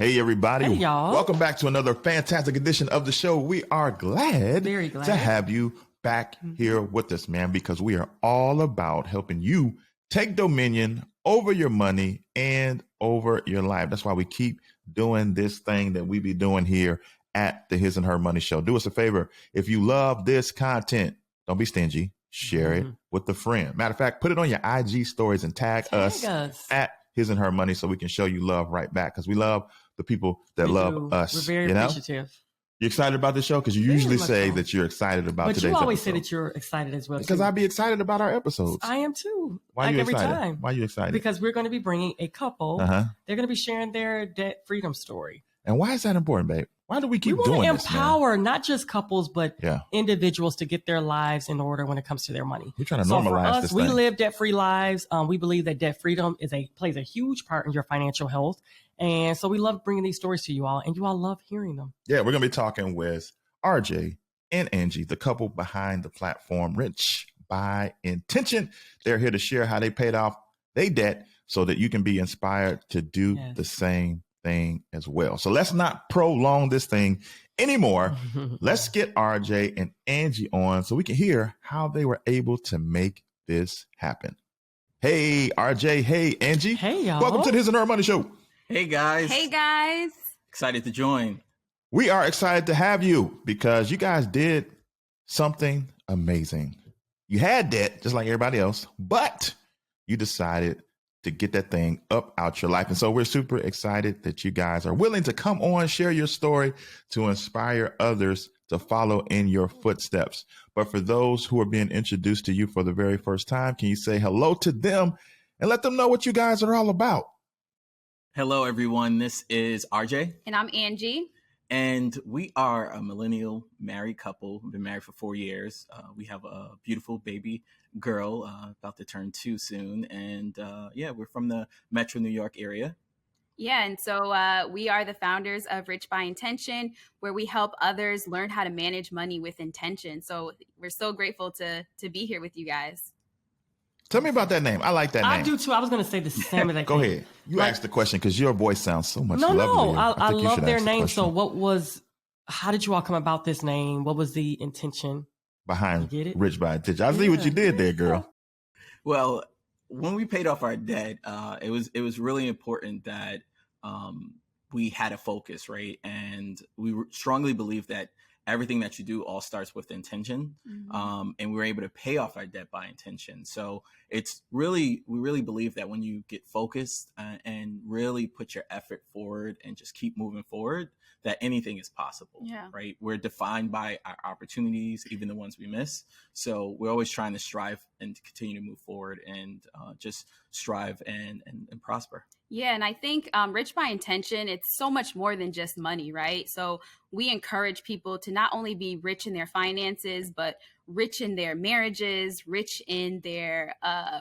Hey, everybody. Hey, y'all. Welcome back to another fantastic edition of the show. We are Very glad to have you back here with us, man, because we are all about helping you take dominion over your money and over your life. That's why we keep doing this thing that we be doing here at the His and Her Money Show. Do us a favor. If you love this content, don't be stingy. Share it with a friend. Matter of fact, put it on your IG stories and tag us at His and Her Money so we can show you love right back, because we love the people that love us. We're very appreciative. You excited about the show? Because you usually say that you're excited about today's episode. But you always say that you're excited as well. Because I'd be excited about our episodes. I am too. Why are you excited? Every time. Why are you excited? Because we're going to be bringing a couple. They're going to be sharing their debt freedom story. And why is that important, babe? Why do we keep doing this? We want to empower not just couples, but individuals to get their lives in order when it comes to their money. We're trying to normalize this thing. We live debt-free lives. We believe that debt freedom plays a huge part in your financial health. And so we love bringing these stories to you all, and you all love hearing them. Yeah, we're going to be talking with RJ and Anjie, the couple behind the platform Rich by Intention. They're here to share how they paid off their debt so that you can be inspired to do the same thing as well. So let's not prolong this thing anymore. Let's get RJ and Anjie on so we can hear how they were able to make this happen. Hey, RJ. Hey, Anjie. Hey, y'all. Welcome to the His and Her Money Show. Hey, guys. Hey, guys. Excited to join. We are excited to have you because you guys did something amazing. You had debt just like everybody else, but you decided to get that thing up out your life. And so we're super excited that you guys are willing to come on, share your story to inspire others to follow in your footsteps. But for those who are being introduced to you for the very first time, can you say hello to them and let them know what you guys are all about? Hello, everyone. This is RJ. And I'm Angie. And we are a millennial married couple. We've been married for 4 years. We have a beautiful baby girl about to turn 2 soon. And we're from the Metro New York area. Yeah, and so we are the founders of Rich by Intention, where we help others learn how to manage money with intention. So we're so grateful to be here with you guys. Tell me about that name. I like that name. I do too. I was going to say the same as that. Go ahead. You asked the question because your voice sounds so much lovelier. No, I love their name. So how did you all come about this name? What was the intention behind Rich by Intention? I see what you did there, girl. Well, when we paid off our debt, it was really important that we had a focus, right? And we strongly believe that everything that you do all starts with intention. And we were able to pay off our debt by intention. So we really believe that when you get focused and really put your effort forward and just keep moving forward, that anything is possible, right? We're defined by our opportunities, even the ones we miss. So we're always trying to strive and continue to move forward and just strive and prosper. Yeah, and I think Rich by Intention, it's so much more than just money, right? So we encourage people to not only be rich in their finances, but rich in their marriages, rich in their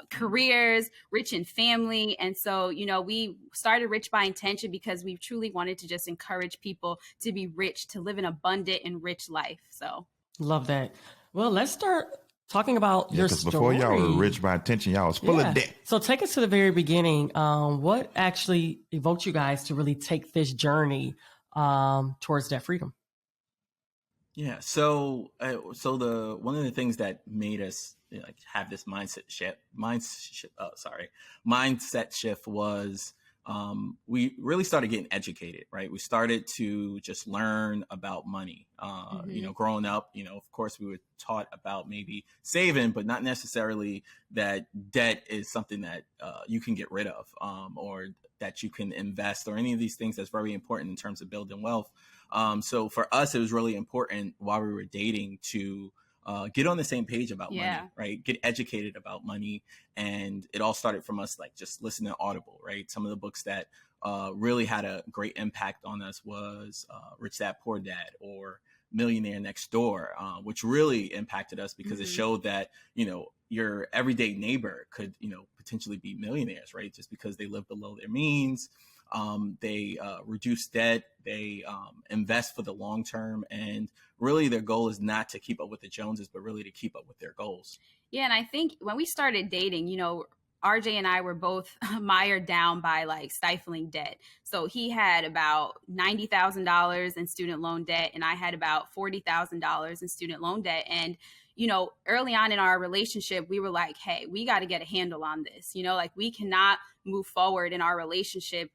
careers, rich in family. And so, we started Rich by Intention because we truly wanted to just encourage people to be rich, to live an abundant and rich life. So love that. Well, let's start talking about your story. Before y'all were Rich by Intention, y'all was full of debt. So take us to the very beginning. What actually evoked you guys to really take this journey towards debt freedom? Yeah. So one of the things that made us have this mindset shift was we really started getting educated, right? We started to just learn about money. Growing up, of course we were taught about maybe saving, but not necessarily that debt is something that you can get rid of or that you can invest or any of these things that's very important in terms of building wealth. So for us, it was really important while we were dating to get on the same page about money, right? Get educated about money. And it all started from us, just listening to Audible, right? Some of the books that really had a great impact on us was Rich Dad, Poor Dad or Millionaire Next Door, which really impacted us because it showed that, your everyday neighbor could, potentially be millionaires, right? Just because they live below their means. They reduce debt, they invest for the long term, and really their goal is not to keep up with the Joneses, but really to keep up with their goals. Yeah, and I think when we started dating, RJ and I were both mired down by like stifling debt. So he had about $90,000 in student loan debt, and I had about $40,000 in student loan debt. And, you know, early on in our relationship, we were like, hey, we got to get a handle on this. You know, like we cannot move forward in our relationship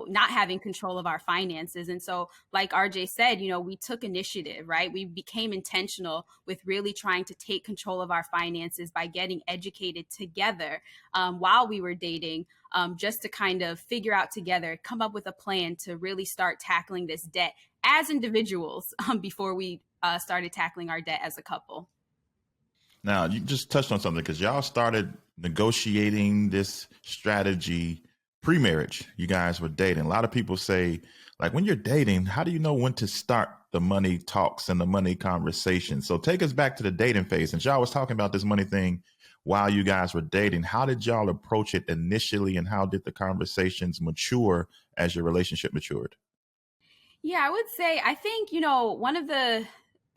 not having control of our finances. And so, like RJ said, you know, we took initiative, right? We became intentional with really trying to take control of our finances by getting educated together while we were dating, just to kind of figure out together, come up with a plan to really start tackling this debt as individuals before we started tackling our debt as a couple. Now, you just touched on something because y'all started negotiating this strategy pre-marriage. You guys were dating. A lot of people say, like, when you're dating, how do you know when to start the money talks and the money conversation? So take us back to the dating phase. And y'all was talking about this money thing while you guys were dating. How did y'all approach it initially, and how did the conversations mature as your relationship matured? Yeah, I would say, I think, you know,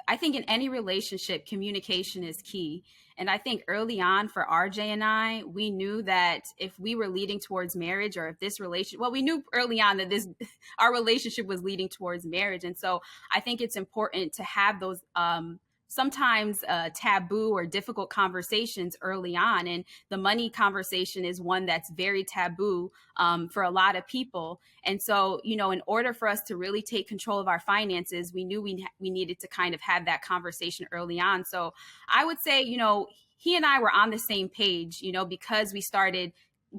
I think in any relationship, communication is key. And I think early on for RJ and I, we knew that if we were leading towards marriage, or if this relationship, well, we knew early on that our relationship was leading towards marriage. And so I think it's important to have those sometimes taboo or difficult conversations early on. And the money conversation is one that's very taboo for a lot of people. And so, you know, in order for us to really take control of our finances, we knew we needed to kind of have that conversation early on. So I would say, you know, he and I were on the same page, you know, because we started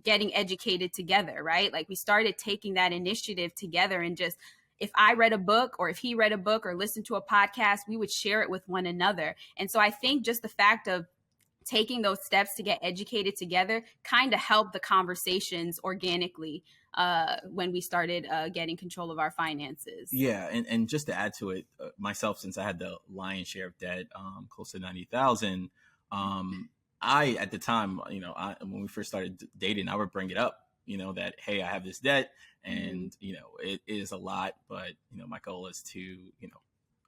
getting educated together, right? Like we started taking that initiative together, and just, if I read a book or if he read a book or listened to a podcast, we would share it with one another. And so I think just the fact of taking those steps to get educated together kind of helped the conversations organically when we started getting control of our finances. Yeah. And just to add to it, myself, since I had the lion's share of debt, close to 90,000, I, at the time, you know, when we first started dating, I would bring it up, you know, that, hey, I have this debt, and, you know, it is a lot, but, you know, my goal is to, you know,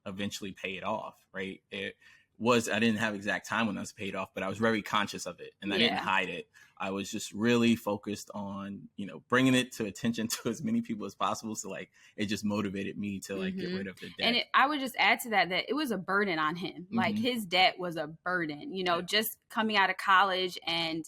eventually pay it off. Right. I didn't have exact time when I was paid off, but I was very conscious of it, and I didn't hide it. I was just really focused on, you know, bringing it to attention to as many people as possible. So like, it just motivated me to like get rid of the debt. And I would just add to that it was a burden on him. Like his debt was a burden, you know, just coming out of college, and,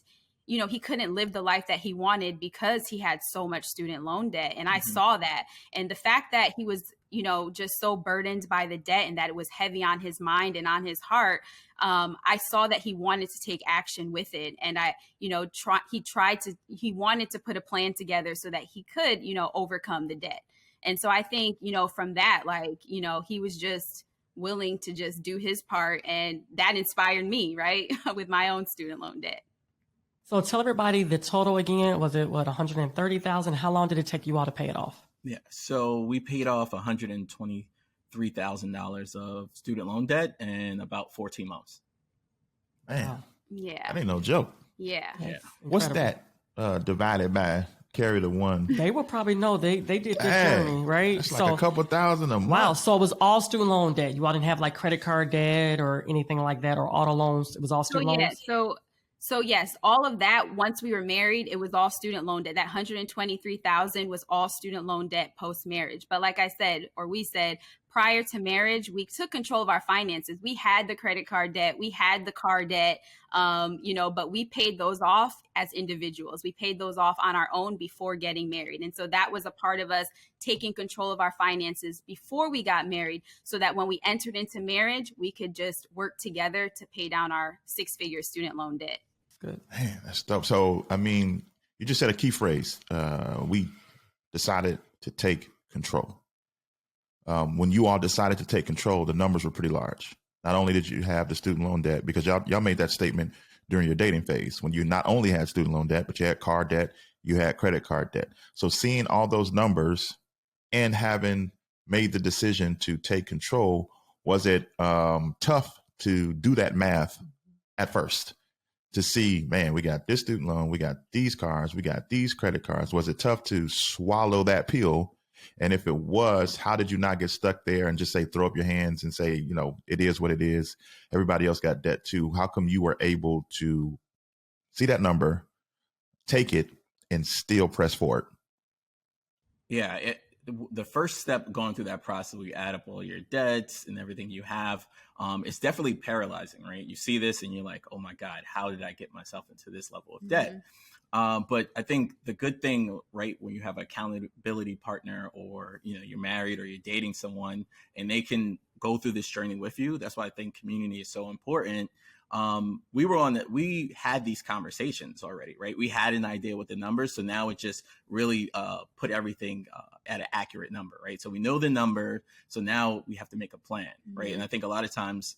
you know, he couldn't live the life that he wanted because he had so much student loan debt. And I saw that. And the fact that he was, you know, just so burdened by the debt, and that it was heavy on his mind and on his heart, I saw that he wanted to take action with it. And he wanted to put a plan together so that he could, you know, overcome the debt. And so I think, you know, from that, like, you know, he was just willing to just do his part, and that inspired me, right, with my own student loan debt. So tell everybody the total again. Was it what, 130,000? How long did it take you all to pay it off? Yeah. So we paid off $123,000 of student loan debt in about 14 months. Man, Wow. Yeah. that ain't no joke. Yeah. Yeah. What's that divided by? Carry the one. They will probably know they did their journey, right? That's like a couple thousand a month. Wow. So it was all student loan debt. You all didn't have like credit card debt or anything like that, or auto loans. It was all student loans. So yes, all of that, once we were married, it was all student loan debt. That $123,000 was all student loan debt post-marriage. But like I said, or we said, prior to marriage, we took control of our finances. We had the credit card debt, we had the car debt, you know, but we paid those off as individuals. We paid those off on our own before getting married. And so that was a part of us taking control of our finances before we got married, so that when we entered into marriage, we could just work together to pay down our six-figure student loan debt. Good. Man, that's dope. So, I mean, you just said a key phrase. We decided to take control. When you all decided to take control, the numbers were pretty large. Not only did you have the student loan debt, because y'all made that statement during your dating phase, when you not only had student loan debt, but you had car debt, you had credit card debt. So seeing all those numbers and having made the decision to take control, was it tough to do that math at first? To see, man, we got this student loan, we got these cars, we got these credit cards. Was it tough to swallow that pill? And if it was, how did you not get stuck there and just say, throw up your hands and say, you know, it is what it is. Everybody else got debt too. How come you were able to see that number, take it, and still press forward? Yeah, the first step going through that process, we add up all your debts and everything you have. It's definitely paralyzing, right? You see this and you're like, oh my God, how did I get myself into this level of debt? But I think the good thing, right, when you have an accountability partner, or, you know, you're married or you're dating someone and they can go through this journey with you. That's why I think community is so important. We had these conversations already, right? We had an idea with the numbers. So now it just really put everything at an accurate number, right? So we know the number. So now we have to make a plan, right? And I think a lot of times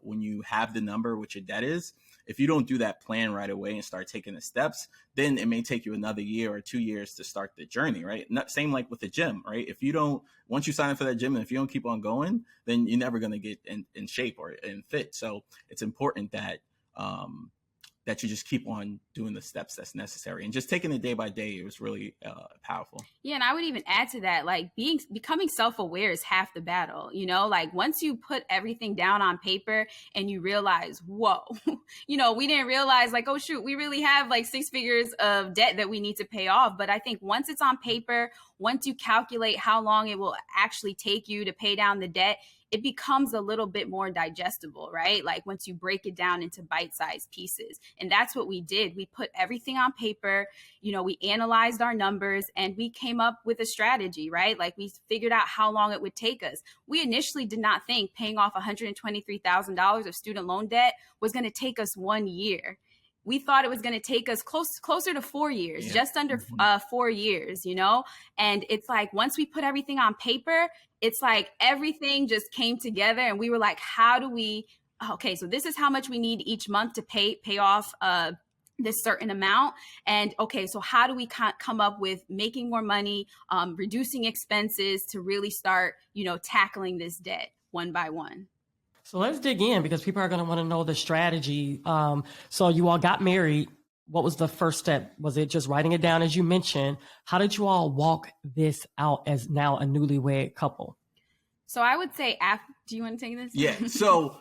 when you have the number, which your debt is, if you don't do that plan right away and start taking the steps, then it may take you another year or 2 years to start the journey, right? Same like with the gym, right? If you don't, once you sign up for that gym, and if you don't keep on going, then you're never going to get in shape or in fit. So it's important that that you just keep on doing the steps that's necessary, and just taking it day by day. It was really powerful. Yeah. And I would even add to that, like becoming self-aware is half the battle, you know, like once you put everything down on paper and you realize, whoa, you know, we didn't realize like, oh shoot, we really have like 6 figures of debt that we need to pay off. But I think once it's on paper, once you calculate how long it will actually take you to pay down the debt, it becomes a little bit more digestible, right? Like once you break it down into bite-sized pieces. And that's what we did. We put everything on paper, you know, we analyzed our numbers and we came up with a strategy, right? Like we figured out how long it would take us. We initially did not think paying off $123,000 of student loan debt was going to take us 1 year. We thought it was going to take us closer to 4 years, just under 4 years, you know? And it's like, once we put everything on paper, it's like everything just came together and we were like, okay, so this is how much we need each month to pay off this certain amount. And okay, so how do we come up with making more money, reducing expenses to really start, you know, tackling this debt one by one? So let's dig in, because people are going to want to know the strategy. So you all got married. What was the first step? Was it just writing it down, as you mentioned? How did you all walk this out as now a newlywed couple? So I would say, do you want to take this? Yeah. So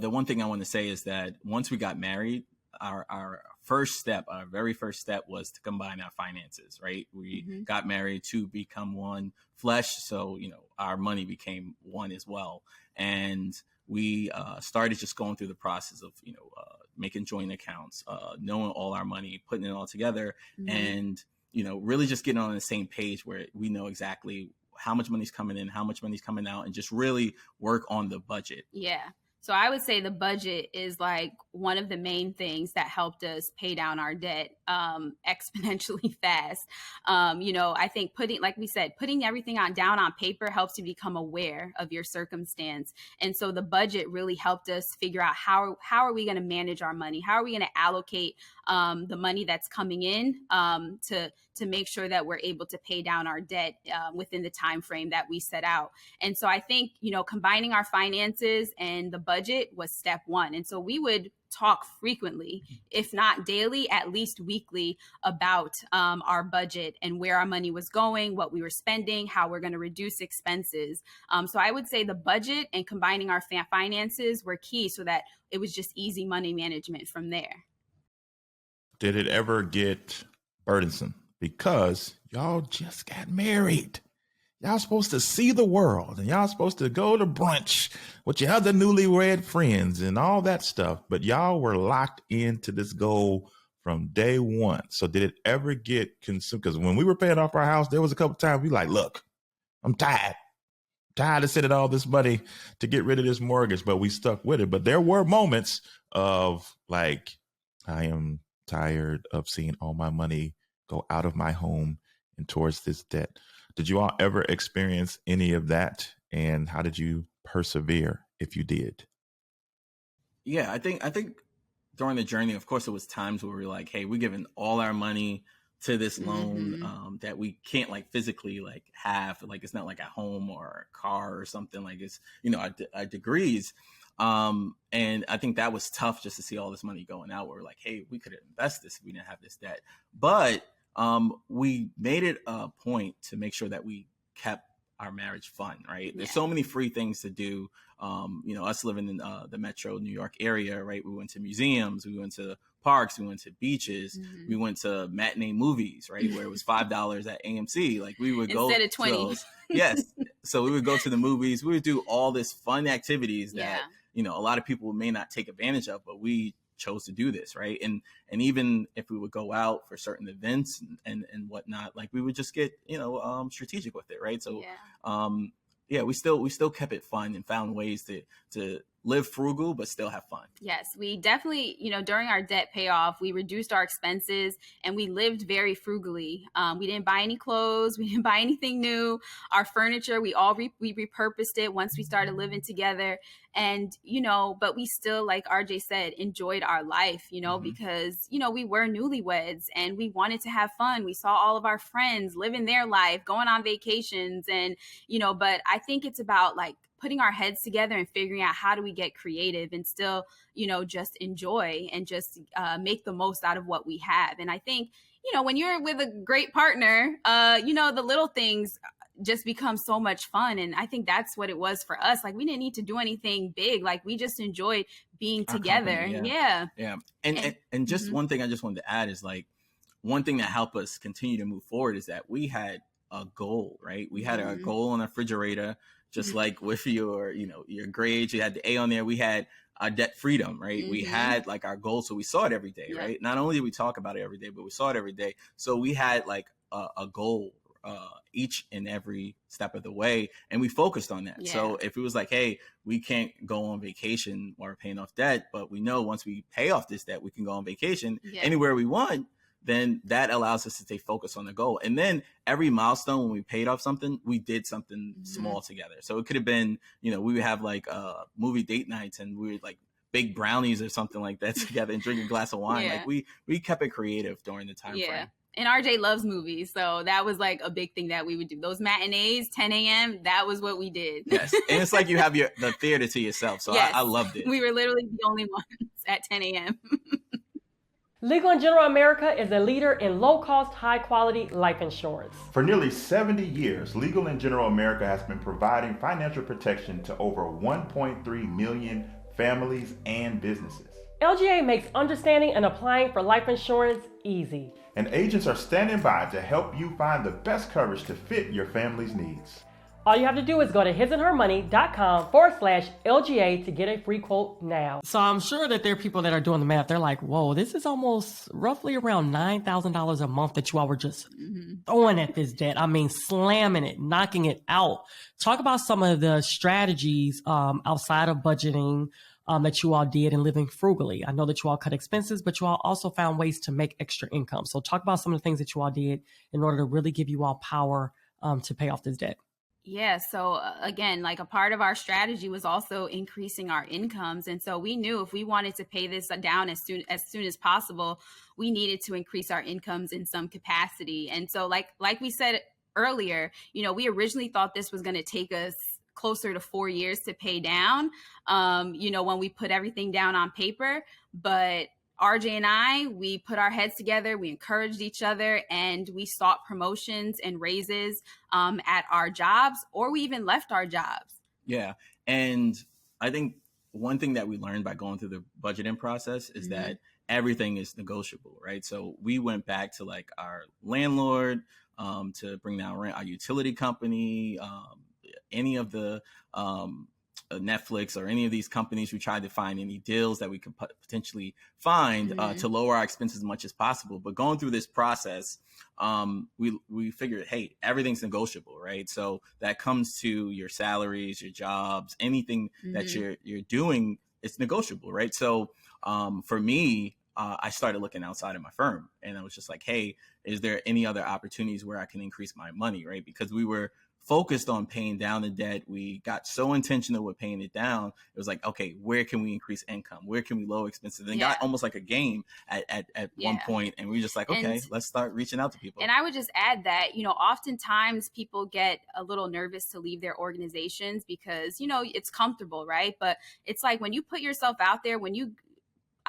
the one thing I want to say is that once we got married, our very first step was to combine our finances, right? We got married to become one flesh. So, you know, our money became one as well. And we started just going through the process of, you know, making joint accounts, knowing all our money, putting it all together, and, you know, really just getting on the same page where we know exactly how much money's coming in, how much money's coming out, and just really work on the budget. Yeah. So I would say the budget is like one of the main things that helped us pay down our debt exponentially fast. You know, I think like we said, putting everything down on paper helps you become aware of your circumstance. And so the budget really helped us figure out how are we going to manage our money? How are we going to allocate the money that's coming in to make sure that we're able to pay down our debt within the time frame that we set out. And so I think, you know, combining our finances and the budget was step one. And so we would talk frequently, if not daily, at least weekly, about our budget and where our money was going, what we were spending, how we're going to reduce expenses. So I would say the budget and combining our finances were key, so that it was just easy money management from there. Did it ever get burdensome? Because y'all just got married. Y'all supposed to see the world, and y'all supposed to go to brunch with your other newlywed friends and all that stuff. But y'all were locked into this goal from day one. So did it ever get consumed? Because when we were paying off our house, there was a couple times we like, look, I'm tired of sending all this money to get rid of this mortgage, but we stuck with it. But there were moments of like, I am tired of seeing all my money go out of my home and towards this debt. Did you all ever experience any of that? And how did you persevere if you did? Yeah, I think during the journey, of course, it was times where we were like, hey, we're giving all our money to this loan that we can't like physically like have, like it's not like a home or a car or something, like it's, you know, our degrees. And I think that was tough just to see all this money going out. We're like, hey, we could invest this if we didn't have this debt. But we made it a point to make sure that we kept our marriage fun, right? There's so many free things to do. Us living in the metro New York area, right? We went to museums, we went to parks, we went to beaches, we went to matinee movies, right? Where it was $5 at AMC. Like we would go instead of 20. to those. Yes. So we would go to the movies. We would do all this fun activities that, a lot of people may not take advantage of, but we chose to do this, right? And even if we would go out for certain events and whatnot, like we would just get strategic with it, right? So we still kept it fun and found ways to live frugal but still have fun. Yes, we definitely, during our debt payoff, we reduced our expenses and we lived very frugally. We didn't buy any clothes, we didn't buy anything new. Our furniture, we repurposed it once we started living together. And, but we still, like RJ said, enjoyed our life, because, we were newlyweds and we wanted to have fun. We saw all of our friends living their life, going on vacations and, but I think it's about like putting our heads together and figuring out how do we get creative and still, just enjoy and just make the most out of what we have. And I think, when you're with a great partner, the little things just become so much fun. And I think that's what it was for us. Like we didn't need to do anything big. Like we just enjoyed being together. Company, yeah. And just one thing I just wanted to add is like, one thing that helped us continue to move forward is that we had a goal, right? We had a goal on the refrigerator, just like with your grades, you had the A on there. We had our debt freedom, right? We had like our goal. So we saw it every day, right? Not only did we talk about it every day, but we saw it every day. So we had like a goal each and every step of the way. And we focused on that. So if it was like, hey, we can't go on vacation while we're paying off debt, but we know once we pay off this debt, we can go on vacation anywhere we want, then that allows us to stay focused on the goal. And then every milestone when we paid off something, we did something small together. So it could have been, we would have like movie date nights and we would like bake brownies or something like that together and drink a glass of wine. Like we kept it creative during the time frame. And RJ loves movies. So that was like a big thing that we would do. Those matinees, 10 a.m., that was what we did. Yes. And it's like you have the theater to yourself. So I loved it. We were literally the only ones at 10 a.m. Legal and General America is a leader in low-cost, high-quality life insurance. For nearly 70 years, Legal and General America has been providing financial protection to over 1.3 million families and businesses. LGA makes understanding and applying for life insurance easy. And agents are standing by to help you find the best coverage to fit your family's needs. All you have to do is go to hisandhermoney.com/LGA to get a free quote now. So I'm sure that there are people that are doing the math. They're like, whoa, this is almost roughly around $9,000 a month that you all were just throwing at this debt. I mean, slamming it, knocking it out. Talk about some of the strategies outside of budgeting that you all did and living frugally. I know that you all cut expenses, but you all also found ways to make extra income. So talk about some of the things that you all did in order to really give you all power to pay off this debt. Yeah. So again, like a part of our strategy was also increasing our incomes. And so we knew if we wanted to pay this down as soon as possible, we needed to increase our incomes in some capacity. And so like we said earlier, we originally thought this was going to take us closer to 4 years to pay down, when we put everything down on paper. But RJ and I, we put our heads together, we encouraged each other, and we sought promotions and raises at our jobs, or we even left our jobs. Yeah. And I think one thing that we learned by going through the budgeting process is that everything is negotiable, right? So we went back to like our landlord to bring down rent, our utility company, any of the Netflix or any of these companies. We tried to find any deals that we could potentially find to lower our expenses as much as possible. But going through this process, we figured, hey, everything's negotiable, right? So that comes to your salaries, your jobs, anything that you're doing, it's negotiable, right? So for me, I started looking outside of my firm, and I was just like, hey, is there any other opportunities where I can increase my money, right? Because we were focused on paying down the debt. We got so intentional with paying it down. It was like, okay, where can we increase income? Where can we lower expenses? And it got almost like a game at one point. And we were just like, okay, let's start reaching out to people. And I would just add that, oftentimes people get a little nervous to leave their organizations because, it's comfortable, right? But it's like when you put yourself out there,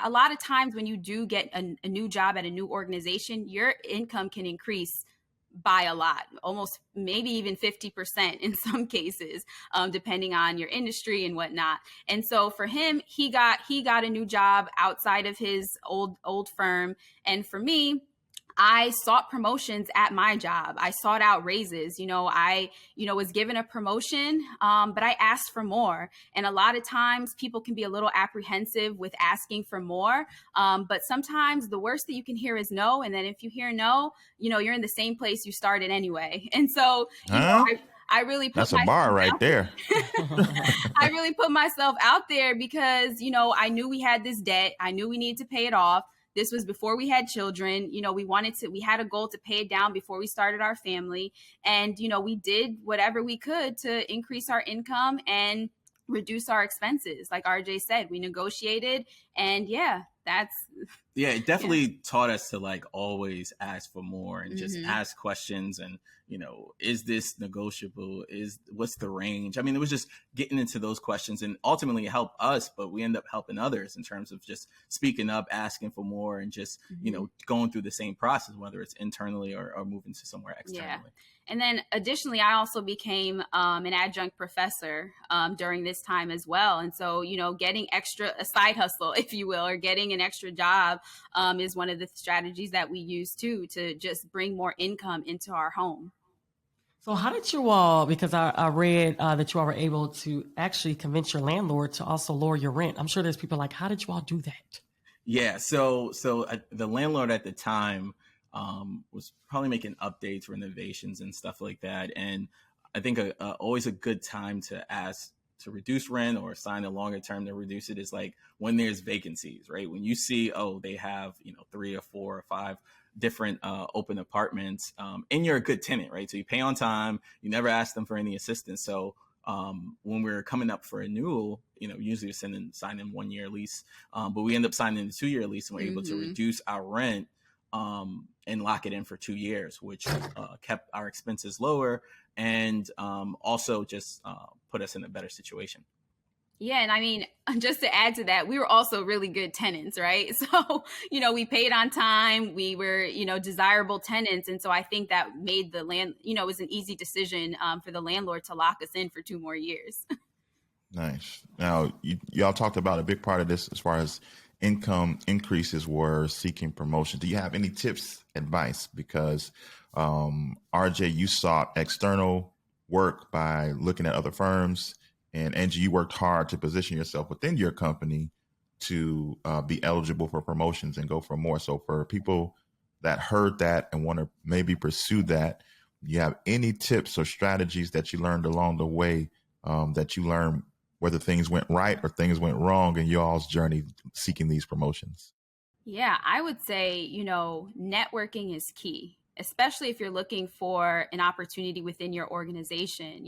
a lot of times when you do get a new job at a new organization, your income can increase by a lot, almost maybe even 50% in some cases, depending on your industry and whatnot. And so for him, he got a new job outside of his old firm. And for me, I sought promotions at my job. I sought out raises. I was given a promotion, but I asked for more. And a lot of times people can be a little apprehensive with asking for more. But sometimes the worst that you can hear is no. And then if you hear no, you're in the same place you started anyway. And so, I really put that's a bar right there. I really put myself out there because, I knew we had this debt. I knew we needed to pay it off. This was before we had children. We had a goal to pay it down before we started our family. And, we did whatever we could to increase our income and reduce our expenses. Like RJ said, we negotiated, and it definitely taught us to like always ask for more and just ask questions and, is this negotiable? What's the range? I mean, it was just getting into those questions, and ultimately it helped us, but we end up helping others in terms of just speaking up, asking for more, and just, going through the same process, whether it's internally or moving to somewhere externally. Yeah. And then additionally, I also became an adjunct professor during this time as well. And so, getting a side hustle, if you will, or getting an extra job is one of the strategies that we use too, to just bring more income into our home. So how did you all, because I read that you all were able to actually convince your landlord to also lower your rent. I'm sure there's people like, how did you all do that? Yeah. So the landlord at the time was probably making updates, renovations and stuff like that. And I think always a good time to ask to reduce rent or sign a longer term to reduce it is like when there's vacancies, right? When you see, they have, 3 or 4 or 5 different open apartments, and you're a good tenant, right? So you pay on time, you never ask them for any assistance. So when we're coming up for renewal, usually we're signing 1-year lease, but we end up signing a 2-year lease, and we're able to reduce our rent and lock it in for 2 years, which kept our expenses lower and also just put us in a better situation. Yeah. And I mean, just to add to that, we were also really good tenants, right? So, we paid on time. We were, desirable tenants. And so I think that made the it was an easy decision for the landlord to lock us in for 2 more years. Nice. Now, y'all talked about a big part of this as far as income increases were seeking promotion. Do you have any tips, advice? Because RJ, you sought external work by looking at other firms. And Angie, you worked hard to position yourself within your company to be eligible for promotions and go for more. So for people that heard that and want to maybe pursue that, you have any tips or strategies that you learned along the way that you learned whether things went right or things went wrong in y'all's journey seeking these promotions? Yeah, I would say, networking is key, especially if you're looking for an opportunity within your organization.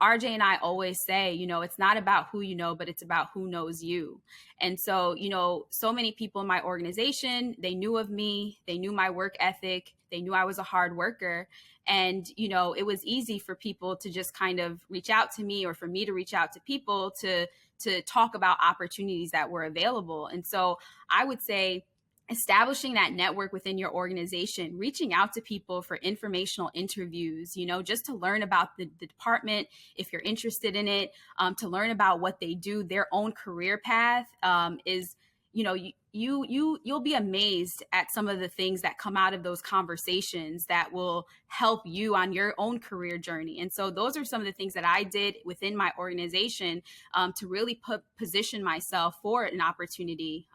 RJ and I always say, it's not about who you know, but it's about who knows you. And so, so many people in my organization, they knew of me, they knew my work ethic, they knew I was a hard worker. And, it was easy for people to just kind of reach out to me, or for me to reach out to people to talk about opportunities that were available. And so I would say, establishing that network within your organization, reaching out to people for informational interviews, just to learn about the department, if you're interested in it, to learn about what they do, their own career path is, you'll be amazed at some of the things that come out of those conversations that will help you on your own career journey. And so those are some of the things that I did within my organization to really position myself for an opportunity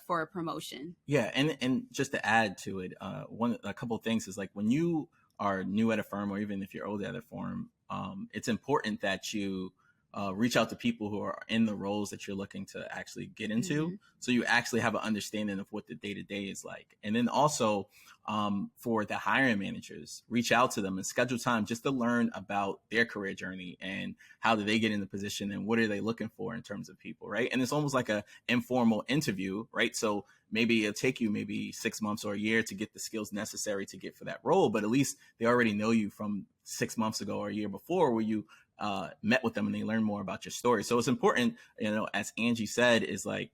for a promotion. Yeah. And just to add to it, a couple of things is like when you are new at a firm, or even if you're old at a firm, it's important that you reach out to people who are in the roles that you're looking to actually get into. So you actually have an understanding of what the day-to-day is like. And then also for the hiring managers, reach out to them and schedule time just to learn about their career journey and how do they get in the position and what are they looking for in terms of people, right? And it's almost like a informal interview, right? So maybe it'll take you maybe 6 months or a year to get the skills necessary to get for that role, but at least they already know you from 6 months ago or a year before, where you met with them and they learn more about your story. So it's important, as Angie said, is like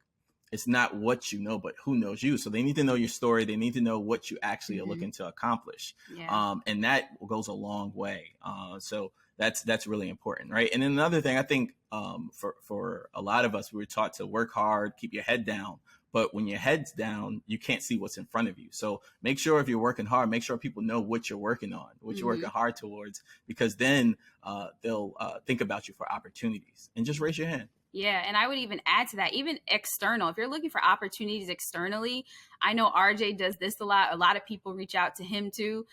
it's not what you know, but who knows you. So they need to know your story. They need to know what you actually are looking to accomplish. And that goes a long way. So that's really important, right? And then another thing, I think for a lot of us, we were taught to work hard, keep your head down. But when your head's down, you can't see what's in front of you. So make sure if you're working hard, make sure people know what you're working on, what you're working hard towards, because then they'll think about you for opportunities. And just raise your hand. Yeah. And I would even add to that, even external, if you're looking for opportunities externally, I know RJ does this a lot. A lot of people reach out to him too,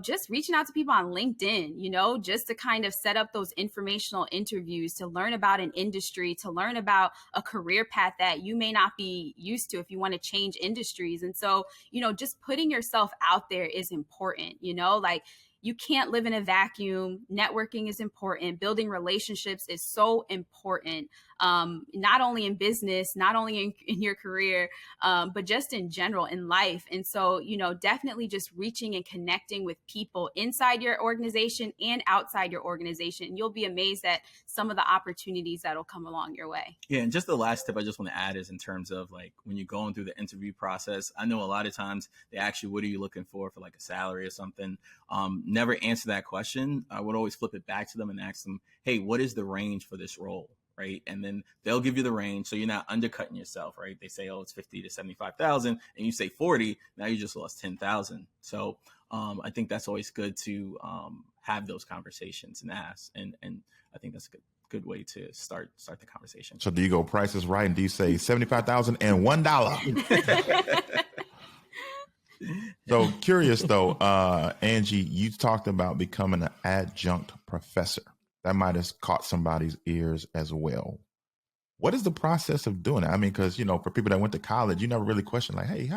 just reaching out to people on LinkedIn, just to kind of set up those informational interviews, to learn about an industry, to learn about a career path that you may not be used to if you want to change industries. And so, just putting yourself out there is important, like, you can't live in a vacuum. Networking is important. Building relationships is so important, not only in business, not only in your career, but just in general in life. And so, definitely just reaching and connecting with people inside your organization and outside your organization. You'll be amazed at some of the opportunities that'll come along your way. Yeah. And just the last tip I just want to add is in terms of like when you're going through the interview process, I know a lot of times they ask you, what are you looking for like a salary or something? Never answer that question. I would always flip it back to them and ask them, hey, what is the range for this role? Right. And then they'll give you the range. So you're not undercutting yourself. Right. They say, oh, it's 50 to 75,000 and you say 40. Now you just lost 10,000. So I think that's always good to have those conversations and ask. And I think that's a good way to start the conversation. So do you go Price is Right and do you say $75,001? So curious though, Angie, you talked about becoming an adjunct professor. That might have caught somebody's ears as well. What is the process of doing it? I mean, because, for people that went to college, you never really question like, hey,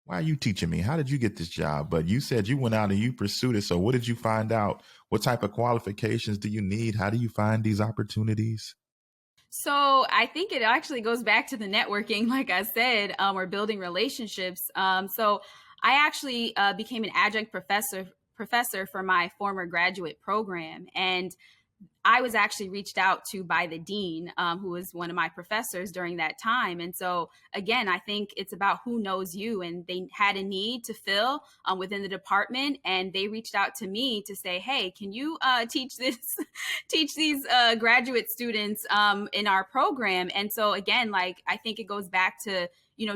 why are you teaching me? How did you get this job? But you said you went out and you pursued it. So what did you find out? What type of qualifications do you need? How do you find these opportunities? So I think it actually goes back to the networking, like I said, or building relationships. So I actually became an adjunct professor for my former graduate program. And I was actually reached out to by the dean, who was one of my professors during that time. And so, again, I think it's about who knows you. And they had a need to fill within the department. And they reached out to me to say, hey, can you teach these graduate students in our program? And so, again, like, I think it goes back to,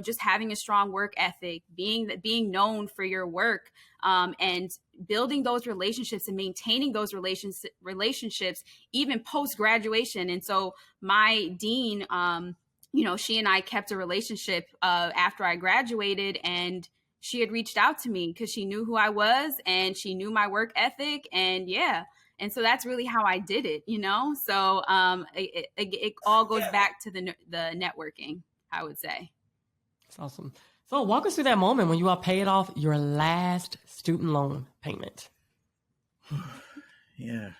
just having a strong work ethic, being known for your work, and building those relationships and maintaining those relationships even post graduation. And so my dean, she and I kept a relationship after I graduated, and she had reached out to me because she knew who I was and she knew my work ethic. And and so that's really how I did it, So it all goes back to the networking, I would say. That's awesome. So walk us through that moment when you all paid off your last student loan payment. Yeah.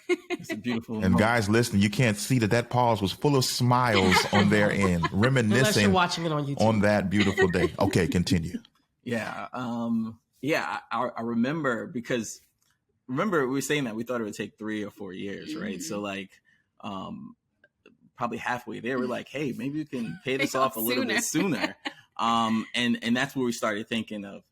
It's a beautiful And moment. guys, listen, you can't see that pause was full of smiles on their end, reminiscing Unless you're watching it on YouTube. On that beautiful day. Okay, continue. Yeah. I remember because we were saying that we thought it would take 3 or 4 years, right? So like, probably halfway there, we're like, hey, maybe we can pay this off a little bit sooner. And that's where we started thinking of,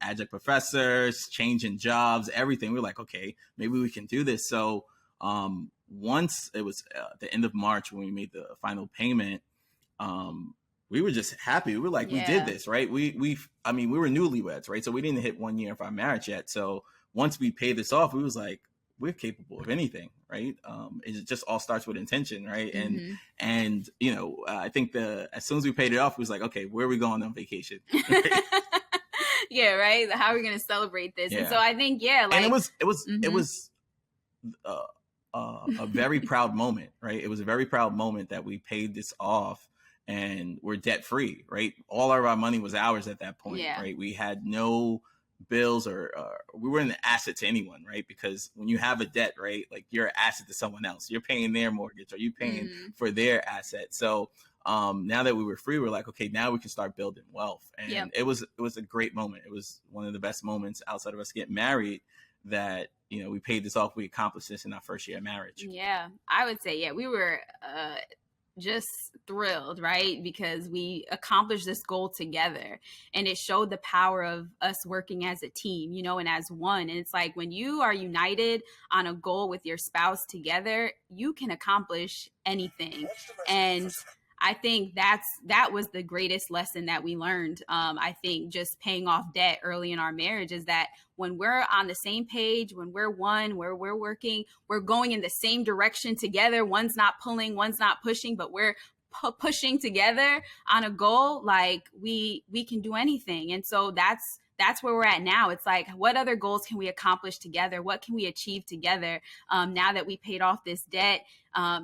adjunct professors, changing jobs, everything. We're like, okay, maybe we can do this. So once it was the end of March when we made the final payment, we were just happy. We were like, we did this, right? We were newlyweds, right? So we didn't hit 1 year of our marriage yet. So once we paid this off, we was like, we're capable of anything, right? It just all starts with intention, right? And I think as soon as we paid it off, we was like, okay, where are we going on vacation? Yeah, right. How are we going to celebrate this? Yeah. And so I think, and it was a very proud moment, right? It was a very proud moment that we paid this off and we're debt free, right? All of our money was ours at that point, right? We had no bills or we weren't an asset to anyone, right? Because when you have a debt, right, like you're an asset to someone else. You're paying their mortgage or you paying for their asset. So now that we were free, we're like, okay, now we can start building wealth. And it was a great moment. It was one of the best moments outside of us getting married that, we paid this off. We accomplished this in our first year of marriage. Yeah, I would say, we were just thrilled, right? Because we accomplished this goal together, and it showed the power of us working as a team, and as one. And it's like when you are united on a goal with your spouse together, you can accomplish anything. And I think that was the greatest lesson that we learned. I think just paying off debt early in our marriage is that when we're on the same page, when we're one, where we're working, we're going in the same direction together. One's not pulling, one's not pushing, but we're pushing together on a goal. Like we can do anything. And so that's where we're at now. It's like, what other goals can we accomplish together? What can we achieve together now that we paid off this debt?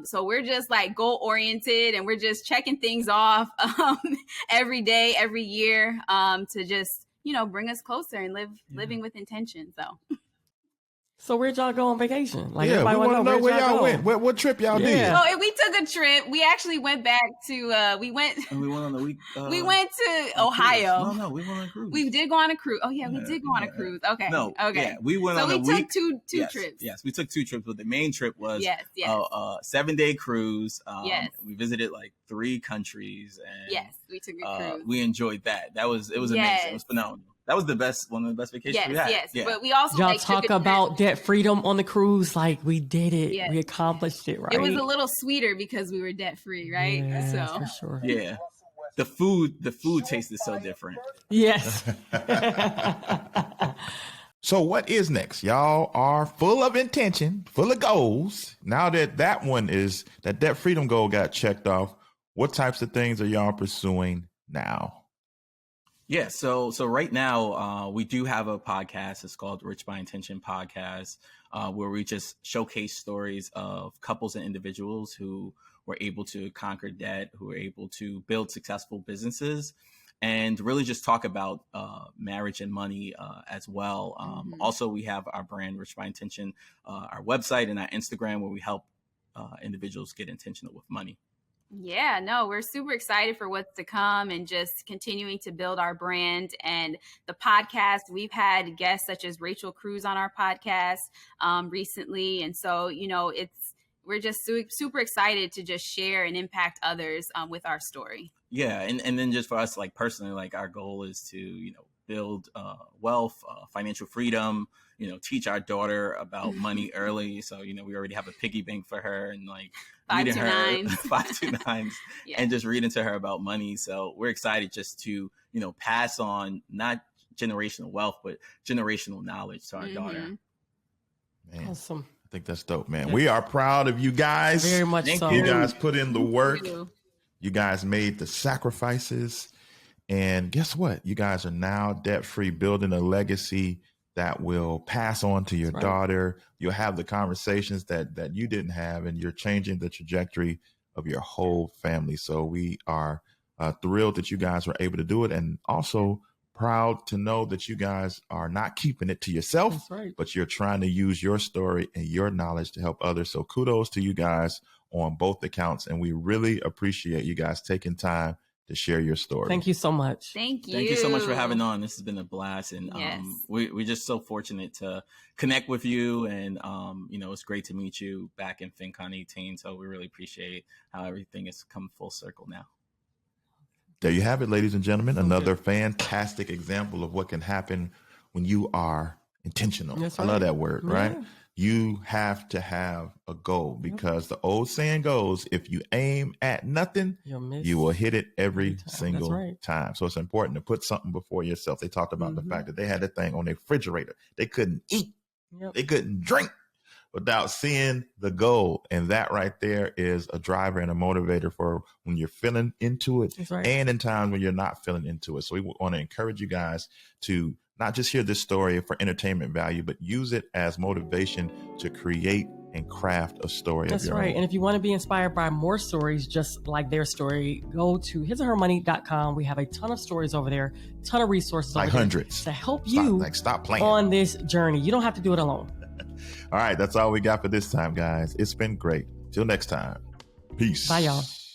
So we're just like goal oriented, and we're just checking things off every day, every year to just, bring us closer and living with intention. So where'd y'all go on vacation? Like, yeah, we everybody want to know where y'all went. What trip y'all did? So we took a trip. We actually went back to we went on the week. We went to Ohio. No, we went on a cruise. We did go on a cruise. Oh yeah, we did go on a cruise. Okay. No. Okay. Yeah, we went on a week. So we took two trips. Yes, we took 2 trips, but the main trip was yes. 7-day cruise. Yes. We visited like 3 countries, and yes, we took a cruise. We enjoyed that. It was amazing. It was phenomenal. That was one of the best vacations we had. Yes, yeah. But we also y'all talk about debt freedom on the cruise. Like, we did it. Yes. We accomplished it, right? It was a little sweeter because we were debt free, right? Yeah, so for sure. Yeah. The food tasted so different. Yes. So what is next? Y'all are full of intention, full of goals. Now that debt freedom goal got checked off, what types of things are y'all pursuing now? Yeah, so right now we do have a podcast. It's called Rich by Intention Podcast, where we just showcase stories of couples and individuals who were able to conquer debt, who were able to build successful businesses, and really just talk about marriage and money as well. Also, we have our brand, Rich by Intention, our website and our Instagram, where we help individuals get intentional with money. Yeah, no, we're super excited for what's to come and just continuing to build our brand and the podcast. We've had guests such as Rachel Cruz on our podcast recently. And so, we're just super excited to just share and impact others with our story. Yeah. And then just for us, like personally, like our goal is to, build wealth, financial freedom, teach our daughter about money early. So, we already have a piggy bank for her, and like 529s yeah. and just reading to her about money. So we're excited just to, pass on not generational wealth, but generational knowledge to our daughter. Man, awesome. I think that's dope, man. We are proud of you guys. Very much so. You guys put in the work. You guys made the sacrifices. And guess what? You guys are now debt-free, building a legacy that will pass on to your daughter. You'll have the conversations that you didn't have, and you're changing the trajectory of your whole family. So we are thrilled that you guys were able to do it, and also proud to know that you guys are not keeping it to yourself, but you're trying to use your story and your knowledge to help others. So kudos to you guys on both accounts. And we really appreciate you guys taking time to share your story. Thank you so much. Thank you. Thank you so much for having on. This has been a blast. And we're just so fortunate to connect with you. And, it's great to meet you back in FinCon 18. So we really appreciate how everything has come full circle now. There you have it, ladies and gentlemen. Another fantastic example of what can happen when you are intentional. I love that word, right? You have to have a goal, because the old saying goes, if you aim at nothing, you will hit it every single time. So it's important to put something before yourself. They talked about the fact that they had a thing on their refrigerator. They couldn't eat. They couldn't drink without seeing the goal. And that right there is a driver and a motivator for when you're feeling into it and in times when you're not feeling into it. So we want to encourage you guys to not just hear this story for entertainment value, but use it as motivation to create and craft a story. That's right. And if you want to be inspired by more stories just like their story, go to hisandhermoney.com. We have a ton of stories over there, ton of resources, like hundreds, to help you stop playing on this journey. You don't have to do it alone. All right. That's all we got for this time, guys. It's been great. Till next time. Peace. Bye, y'all.